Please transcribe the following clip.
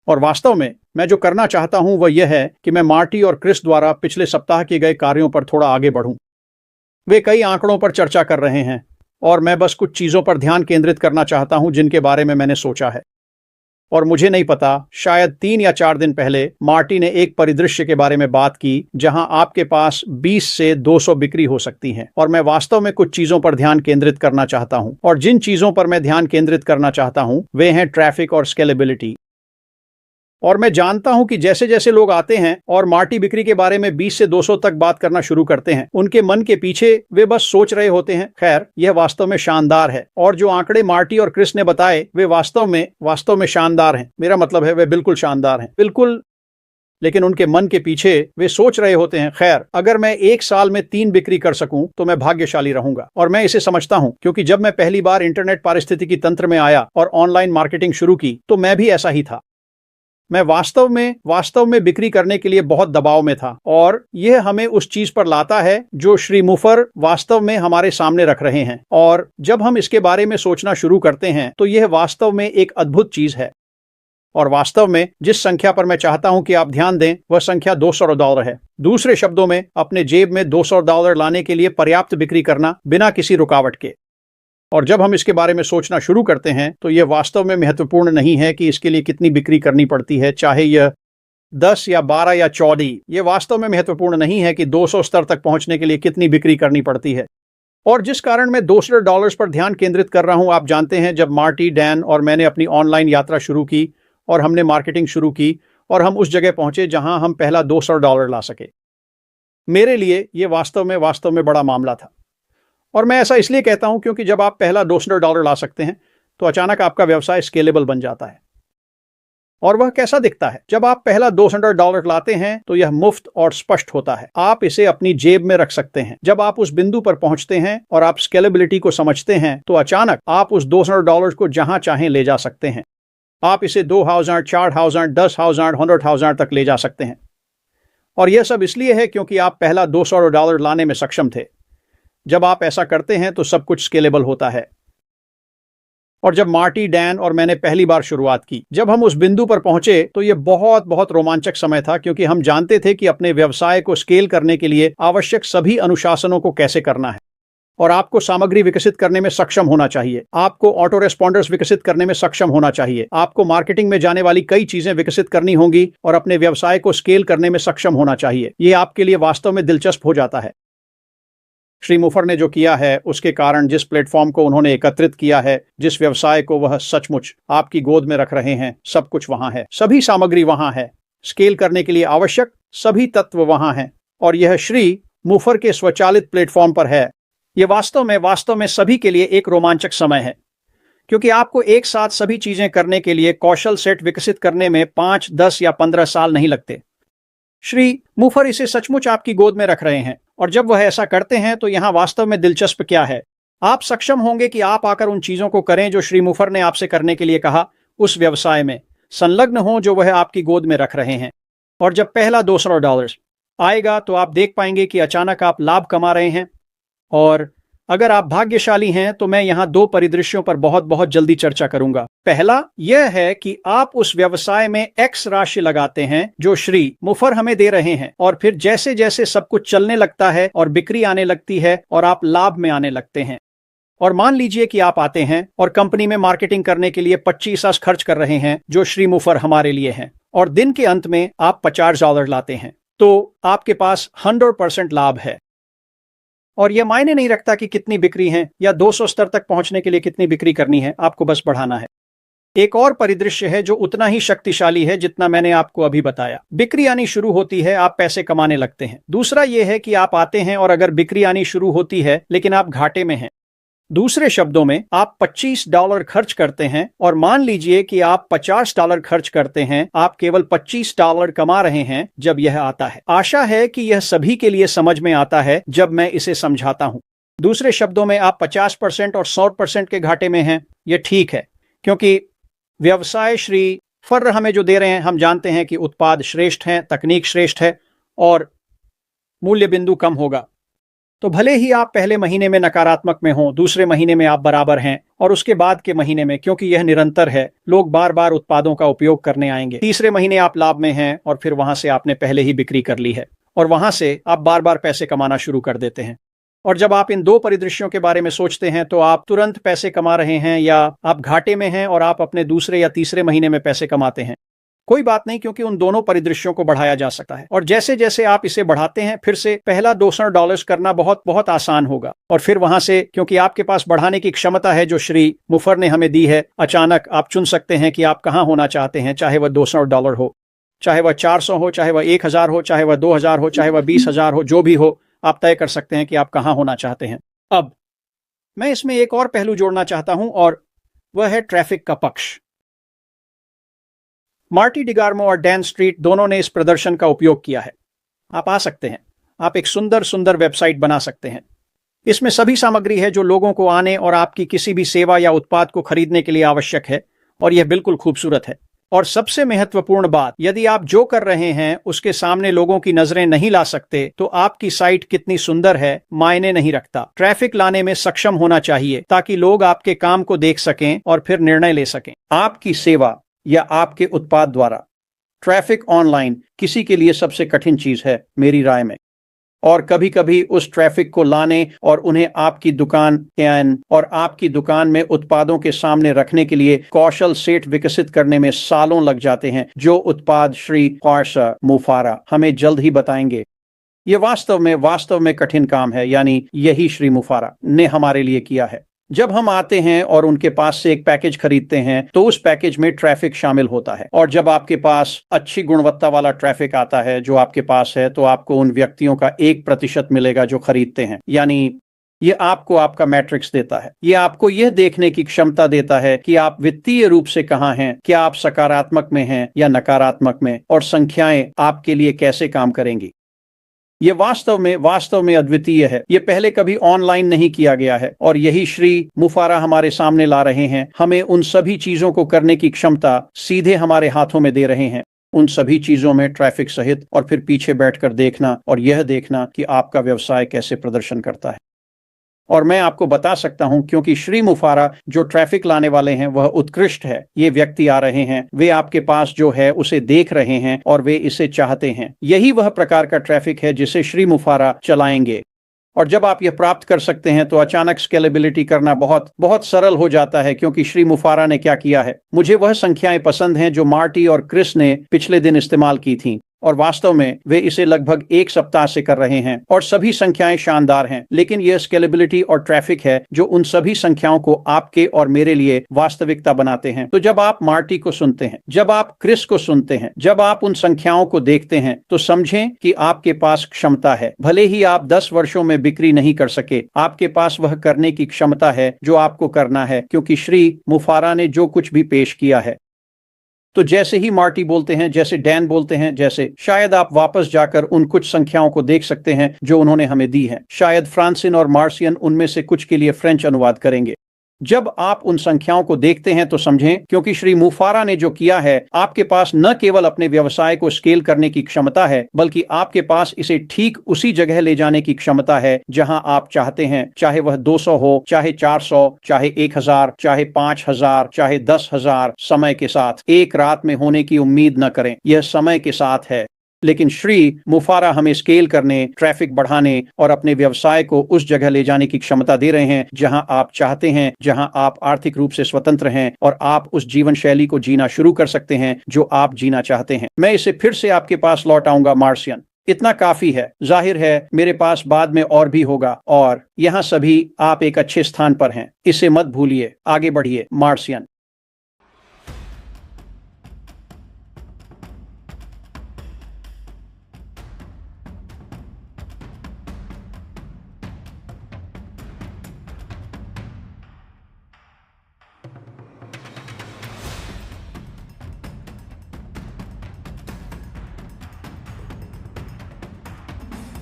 और वास्तव में मैं जो करना चाहता हूं वह यह है कि मैं मार्टी और क्रिस द्वारा पिछले सप्ताह किए गए कार्यों पर थोड़ा आगे बढ़ूं। वे कई आंकड़ों पर चर्चा कर रहे हैं और मैं बस कुछ चीजों पर ध्यान केंद्रित करना चाहता हूं जिनके बारे में मैंने सोचा है। और मुझे नहीं पता, शायद 3 या 4 दिन पहले मार्टी ने एक परिदृश्य के बारे में बात की जहां आपके पास 20 से 200 बिक्री हो सकती हैं। और मैं वास्तव में कुछ चीजों पर ध्यान केंद्रित करना चाहता हूं, और जिन चीजों पर मैं ध्यान केंद्रित करना चाहता हूं वे हैं ट्रैफिक और स्केलेबिलिटी। और मैं जानता हूं कि जैसे जैसे लोग आते हैं और मार्टी बिक्री के बारे में 20 से 200 तक बात करना शुरू करते हैं, उनके मन के पीछे वे बस सोच रहे होते हैं, खैर यह वास्तव में शानदार है। और जो आंकड़े मार्टी और क्रिस ने बताए वे वास्तव में शानदार हैं। मेरा मतलब है वे बिल्कुल शानदार हैं, बिल्कुल। लेकिन उनके मन के पीछे वे सोच रहे होते हैं, खैर अगर मैं 1 साल में 3 बिक्री कर सकूं तो मैं भाग्यशाली रहूंगा। और मैं इसे समझता हूं क्योंकि जब मैं पहली बार इंटरनेट पारिस्थितिकी तंत्र में आया और ऑनलाइन मार्केटिंग शुरू की तो मैं भी ऐसा ही था। मैं वास्तव में बिक्री करने के लिए बहुत दबाव में था। और यह हमें उस चीज पर लाता है जो श्री मुफर वास्तव में हमारे सामने रख रहे हैं। और जब हम इसके बारे में सोचना शुरू करते हैं तो यह वास्तव में एक अद्भुत चीज है। और वास्तव में जिस संख्या पर मैं चाहता हूं कि आप ध्यान दें वह संख्या $200 है। दूसरे शब्दों में, अपने जेब में $200 लाने के लिए पर्याप्त बिक्री करना बिना किसी रुकावट के। और जब हम इसके बारे में सोचना शुरू करते हैं तो यह वास्तव में महत्वपूर्ण नहीं है कि इसके लिए कितनी बिक्री करनी पड़ती है, चाहे यह 10 या 12 या 14। यह वास्तव में महत्वपूर्ण नहीं है कि 200 स्तर तक पहुंचने के लिए कितनी बिक्री करनी पड़ती है। और जिस कारण मैं $200 पर ध्यान केंद्रित कर रहा हूं, आप जानते हैं, जब मार्टी, डैन और मैंने अपनी ऑनलाइन यात्रा शुरू की और हमने मार्केटिंग शुरू की और हम उस जगह पहुंचे जहां हम पहला $200 ला सके, मेरे लिए यह वास्तव में बड़ा मामला था। और मैं ऐसा इसलिए कहता हूं क्योंकि जब आप पहला $200 ला सकते हैं तो अचानक आपका व्यवसाय स्केलेबल बन जाता है। और वह कैसा दिखता है? जब आप पहला $200 लाते हैं तो यह मुफ्त और स्पष्ट होता है। आप इसे अपनी जेब में रख सकते हैं। जब आप उस बिंदु पर पहुंचते हैं और आप स्केलेबिलिटी को समझते हैं तो अचानक आप उस $200 को जहां चाहें ले जा सकते हैं। आप इसे 2,000, 4,000, 10,000, 100,000 तक ले जा सकते हैं। और यह सब इसलिए है क्योंकि आप पहला $200 लाने में सक्षम थे। जब आप ऐसा करते हैं तो सब कुछ स्केलेबल होता है। और जब मार्टी, डैन और मैंने पहली बार शुरुआत की, जब हम उस बिंदु पर पहुंचे तो यह बहुत रोमांचक समय था क्योंकि हम जानते थे कि अपने व्यवसाय को स्केल करने के लिए आवश्यक सभी अनुशासनों को कैसे करना है। और आपको सामग्री विकसित करने में सक्षम होना चाहिए, आपको ऑटो रेस्पॉन्डर्स विकसित करने में सक्षम होना चाहिए, आपको मार्केटिंग में जाने वाली कई चीजें विकसित करनी होंगी और अपने व्यवसाय को स्केल करने में सक्षम होना चाहिए। यह आपके लिए वास्तव में दिलचस्प हो जाता है। श्री मुफर ने जो किया है उसके कारण, जिस प्लेटफॉर्म को उन्होंने एकत्रित किया है, जिस व्यवसाय को वह सचमुच आपकी गोद में रख रहे हैं, सब कुछ वहां है, सभी सामग्री वहां है, स्केल करने के लिए आवश्यक सभी तत्व वहां हैं। और यह श्री मुफर के स्वचालित प्लेटफॉर्म पर है। यह वास्तव में सभी के लिए एक रोमांचक समय है क्योंकि आपको एक साथ सभी चीजें करने के लिए कौशल सेट विकसित करने में 5, 10 या 15 साल नहीं लगते। श्री मुफर इसे सचमुच आपकी गोद में रख रहे हैं। और जब वह ऐसा करते हैं तो यहां वास्तव में दिलचस्प क्या है? आप सक्षम होंगे कि आप आकर उन चीजों को करें जो श्री मुफर ने आपसे करने के लिए कहा, उस व्यवसाय में संलग्न हो जो वह आपकी गोद में रख रहे हैं। और जब पहला $200 आएगा तो आप देख पाएंगे कि अचानक आप लाभ कमा रहे हैं। और अगर आप भाग्यशाली हैं तो मैं यहां 2 परिदृश्यों पर बहुत जल्दी चर्चा करूंगा। पहला यह है कि आप उस व्यवसाय में X राशि लगाते हैं जो श्री मुफर हमें दे रहे हैं, और फिर जैसे जैसे सब कुछ चलने लगता है और बिक्री आने लगती है और आप लाभ में आने लगते हैं। और मान लीजिए कि आप आते हैं और कंपनी में मार्केटिंग करने के लिए 25 खर्च कर रहे हैं जो श्री मुफर हमारे लिए हैं, और दिन के अंत में आप $50 लाते हैं, तो आपके पास 100% लाभ है। और यह मायने नहीं रखता कि कितनी बिक्री है या 200 स्तर तक पहुंचने के लिए कितनी बिक्री करनी है, आपको बस बढ़ाना है। एक और परिदृश्य है जो उतना ही शक्तिशाली है जितना मैंने आपको अभी बताया। बिक्री आनी शुरू होती है, आप पैसे कमाने लगते हैं। दूसरा यह है कि आप आते हैं और अगर बिक्री आनी शुरू होती है लेकिन आप घाटे में हैं, दूसरे शब्दों में आप $25 खर्च करते हैं और मान लीजिए कि आप $50 खर्च करते हैं, आप केवल $25 कमा रहे हैं जब यह आता है। आशा है कि यह सभी के लिए समझ में आता है जब मैं इसे समझाता हूं। दूसरे शब्दों में आप 50% और 100% के घाटे में हैं। यह ठीक है क्योंकि व्यवसाय श्री फर्र हमें जो दे रहे हैं, हम जानते हैं कि उत्पाद श्रेष्ठ हैं, तकनीक श्रेष्ठ है और मूल्य बिंदु कम होगा। तो भले ही आप पहले महीने में नकारात्मक में हों, दूसरे महीने में आप बराबर हैं और उसके बाद के महीने में, क्योंकि यह निरंतर है, लोग बार बार उत्पादों का उपयोग करने आएंगे। तीसरे महीने आप लाभ में हैं और फिर वहां से आपने पहले ही बिक्री कर ली है और वहां से आप बार बार पैसे कमाना शुरू कर देते हैं। और जब आप इन दो परिदृश्यों के बारे में सोचते हैं तो आप तुरंत पैसे कमा रहे हैं या आप घाटे में हैं और आप अपने दूसरे या तीसरे महीने में पैसे कमाते हैं। कोई बात नहीं, क्योंकि उन दोनों परिदृश्यों को बढ़ाया जा सकता है और जैसे जैसे आप इसे बढ़ाते हैं फिर से पहला $200 करना बहुत बहुत आसान होगा और फिर वहां से, क्योंकि आपके पास बढ़ाने की क्षमता है जो श्री मुफर ने हमें दी है, अचानक आप चुन सकते हैं कि आप कहां होना चाहते हैं, चाहे वह $200 हो, चाहे वह 400 हो, चाहे वह 1000 हो, चाहे वह 2000 हो, चाहे वह 20,000 हो, जो भी हो, आप तय कर सकते हैं कि आप कहां होना चाहते हैं। अब मैं इसमें एक और पहलू जोड़ना चाहता हूं और वह है ट्रैफिक का पक्ष। मार्टी डिगार्मो और डैन स्ट्रीट दोनों ने इस प्रदर्शन का उपयोग किया है। आप आ सकते हैं, आप एक सुंदर सुंदर वेबसाइट बना सकते हैं। इसमें सभी सामग्री है जो लोगों को आने और आपकी किसी भी सेवा या उत्पाद को खरीदने के लिए आवश्यक है और यह बिल्कुल खूबसूरत है। और सबसे महत्वपूर्ण बात, यदि आप जो कर रहे हैं उसके सामने लोगों की नजरें नहीं ला सकते तो आपकी साइट कितनी सुंदर है मायने नहीं रखता। ट्रैफिक लाने में सक्षम होना चाहिए ताकि लोग आपके काम को देख सकें और फिर निर्णय ले सकें। आपकी सेवा या आपके उत्पाद द्वारा ट्रैफिक ऑनलाइन किसी के लिए सबसे कठिन चीज है मेरी राय में, और कभी कभी उस ट्रैफिक को लाने और उन्हें आपकी दुकान और आपकी दुकान में उत्पादों के सामने रखने के लिए कौशल सेट विकसित करने में सालों लग जाते हैं, जो उत्पाद श्री पार्सा मुफारा हमें जल्द ही बताएंगे। यह वास्तव में कठिन काम है, यानी यही श्री मुफारा ने हमारे लिए किया है। जब हम आते हैं और उनके पास से एक पैकेज खरीदते हैं तो उस पैकेज में ट्रैफिक शामिल होता है, और जब आपके पास अच्छी गुणवत्ता वाला ट्रैफिक आता है जो आपके पास है तो आपको उन व्यक्तियों का 1% मिलेगा जो खरीदते हैं। यानी ये आपको आपका मैट्रिक्स देता है, ये आपको यह देखने की क्षमता देता है कि आप वित्तीय रूप से कहां हैं, क्या आप सकारात्मक में हैं या नकारात्मक में, और संख्याएं आपके लिए कैसे काम करेंगी। ये वास्तव में अद्वितीय है। ये पहले कभी ऑनलाइन नहीं किया गया है और यही श्री मुफारा हमारे सामने ला रहे हैं। हमें उन सभी चीजों को करने की क्षमता सीधे हमारे हाथों में दे रहे हैं, उन सभी चीजों में ट्रैफिक सहित, और फिर पीछे बैठकर देखना और यह देखना कि आपका व्यवसाय कैसे प्रदर्शन करता है। और मैं आपको बता सकता हूं, क्योंकि श्री मुफारा जो ट्रैफिक लाने वाले हैं वह उत्कृष्ट है। ये व्यक्ति आ रहे हैं, वे आपके पास जो है उसे देख रहे हैं और वे इसे चाहते हैं। यही वह प्रकार का ट्रैफिक है जिसे श्री मुफारा चलाएंगे। और जब आप यह प्राप्त कर सकते हैं तो अचानक स्केलेबिलिटी करना बहुत बहुत सरल हो जाता है, क्योंकि श्री मुफारा ने क्या किया है। मुझे वह संख्याएं पसंद हैं जो मार्टी और क्रिस ने पिछले दिन इस्तेमाल की थीं, और वास्तव में वे इसे लगभग 1 सप्ताह से कर रहे हैं और सभी संख्याएं शानदार हैं। लेकिन यह स्केलेबिलिटी और ट्रैफिक है जो उन सभी संख्याओं को आपके और मेरे लिए वास्तविकता बनाते हैं। तो जब आप मार्टी को सुनते हैं, जब आप क्रिस को सुनते हैं, जब आप उन संख्याओं को देखते हैं तो समझें कि आपके पास क्षमता है। भले ही आप 10 वर्षों में बिक्री नहीं कर सके, आपके पास वह करने की क्षमता है जो आपको करना है, क्योंकि श्री मुफारा ने जो कुछ भी पेश किया है। तो जैसे ही मार्टी बोलते हैं, जैसे डैन बोलते हैं, जैसे शायद आप वापस जाकर उन कुछ संख्याओं को देख सकते हैं जो उन्होंने हमें दी हैं। शायद फ्रांसिन और मार्सियन उनमें से कुछ के लिए फ्रेंच अनुवाद करेंगे। जब आप उन संख्याओं को देखते हैं तो समझें, क्योंकि श्री मुफारा ने जो किया है, आपके पास न केवल अपने व्यवसाय को स्केल करने की क्षमता है, बल्कि आपके पास इसे ठीक उसी जगह ले जाने की क्षमता है जहां आप चाहते हैं, चाहे वह 200 हो, चाहे 400, चाहे 1000, चाहे 5000, चाहे 10,000। समय के साथ एक रात में होने की उम्मीद न करें, यह समय के साथ है। लेकिन श्री मुफारा हमें स्केल करने, ट्रैफिक बढ़ाने और अपने व्यवसाय को उस जगह ले जाने की क्षमता दे रहे हैं जहां आप चाहते हैं, जहां आप आर्थिक रूप से स्वतंत्र हैं और आप उस जीवन शैली को जीना शुरू कर सकते हैं जो आप जीना चाहते हैं। मैं इसे फिर से आपके पास लौट आऊंगा, मार्सियन। इतना काफी है। जाहिर है मेरे पास बाद में और भी होगा, और यहाँ सभी आप एक अच्छे स्थान पर हैं, इसे मत भूलिए। आगे बढ़िए, मार्सियन।